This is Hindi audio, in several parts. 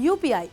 यूपीआई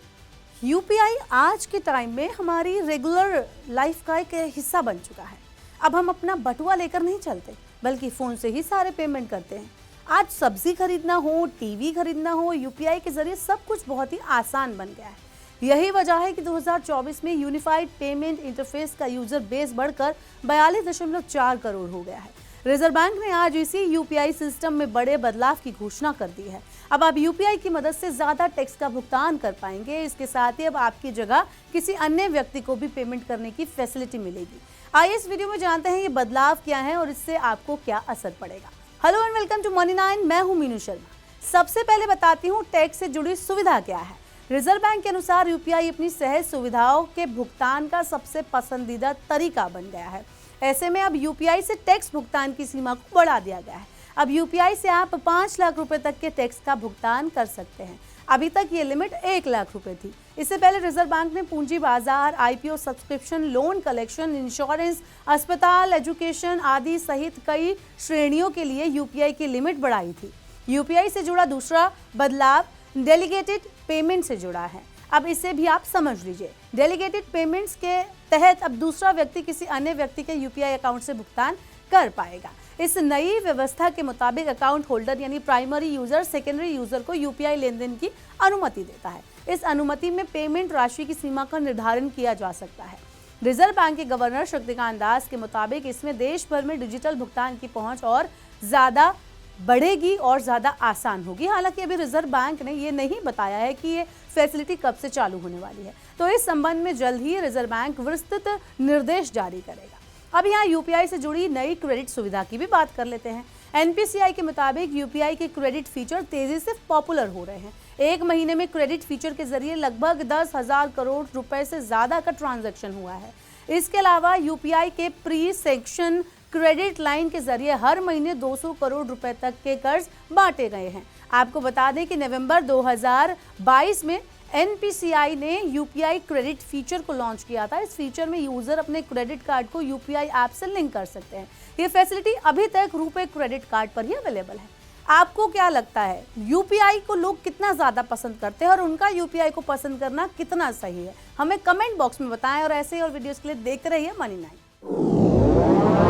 यूपीआई आज के टाइम में हमारी रेगुलर लाइफ का एक हिस्सा बन चुका है। अब हम अपना बटुआ लेकर नहीं चलते बल्कि फ़ोन से ही सारे पेमेंट करते हैं। आज सब्जी खरीदना हो, टीवी खरीदना हो, यूपीआई के जरिए सब कुछ बहुत ही आसान बन गया है। यही वजह है कि 2024 में यूनिफाइड पेमेंट इंटरफेस का यूजर बेस बढ़कर 42.4 करोड़ हो गया है। रिजर्व बैंक ने आज इसी यूपीआई सिस्टम में बड़े बदलाव की घोषणा कर दी है। अब आप यूपीआई की मदद से ज्यादा टैक्स का भुगतान कर पाएंगे। इसके साथ ही अब आपकी जगह किसी अन्य व्यक्ति को भी पेमेंट करने की फैसिलिटी मिलेगी। आइए इस वीडियो में जानते हैं ये बदलाव क्या है और इससे आपको क्या असर पड़ेगा। Hello and welcome to Money 9, मैं हूं मीनू शर्मा। सबसे पहले बताती हूँ टैक्स से जुड़ी सुविधा क्या है। रिजर्व बैंक के अनुसार यूपीआई अपनी सहज सुविधाओं के भुगतान का सबसे पसंदीदा तरीका बन गया है। ऐसे में अब यूपीआई से टैक्स भुगतान की सीमा को बढ़ा दिया गया है। अब यूपीआई से आप 5 लाख रुपए तक के टैक्स का भुगतान कर सकते हैं। अभी तक ये लिमिट 1 लाख रुपए थी। इससे पहले रिजर्व बैंक ने पूंजी बाजार, IPO, subscription, loan collection, insurance, अस्पताल, एजुकेशन आदि सहित कई श्रेणियों के लिए यूपीआई की लिमिट बढ़ाई थी। यूपीआई से जुड़ा दूसरा बदलाव डेलीगेटेड पेमेंट से जुड़ा है। अब इसे भी आप समझ लीजिए। डेलीगेटेड पेमेंट्स के तहत अब दूसरा व्यक्ति किसी अन्य व्यक्ति के यूपीआई अकाउंट से भुगतान कर पाएगा। इस नई व्यवस्था के मुताबिक अकाउंट होल्डर यानी प्राइमरी यूजर सेकेंडरी यूजर को यूपीआई लेनदेन की अनुमति देता है। इस अनुमति में पेमेंट राशि की सीमा का निर्धारण किया जा सकता है। रिजर्व बैंक के गवर्नर शक्तिकांत दास के मुताबिक इसमें देश भर में डिजिटल भुगतान की पहुंच और ज्यादा बढ़ेगी और ज़्यादा आसान होगी। हालांकि अभी रिजर्व बैंक ने ये नहीं बताया है कि ये फैसिलिटी कब से चालू होने वाली है, तो इस संबंध में जल्द ही रिजर्व बैंक विस्तृत निर्देश जारी करेगा। अब यहाँ यूपीआई से जुड़ी नई क्रेडिट सुविधा की भी बात कर लेते हैं। एनपीसीआई के मुताबिक यूपीआई के क्रेडिट फीचर तेजी से पॉपुलर हो रहे हैं। एक महीने में क्रेडिट फीचर के जरिए लगभग 10,000 करोड़ रुपए से ज्यादा का ट्रांजैक्शन हुआ है। इसके अलावा यूपीआई के प्री सेक्शन क्रेडिट लाइन के जरिए हर महीने 200 करोड़ रुपए तक के कर्ज बांटे गए हैं। आपको बता दें कि नवंबर 2022 में एनपीसीआई ने यूपीआई क्रेडिट फीचर को लॉन्च किया था। इस फीचर में यूजर अपने क्रेडिट कार्ड को यूपीआई ऐप से लिंक कर सकते हैं। ये फैसिलिटी अभी तक रुपे क्रेडिट कार्ड पर ही अवेलेबल है। आपको क्या लगता है, यूपीआई को लोग कितना ज्यादा पसंद करते हैं और उनका यूपीआई को पसंद करना कितना सही है? हमें कमेंट बॉक्स में बताएं और ऐसे ही और वीडियोस के लिए देखते रहिए मनी 9।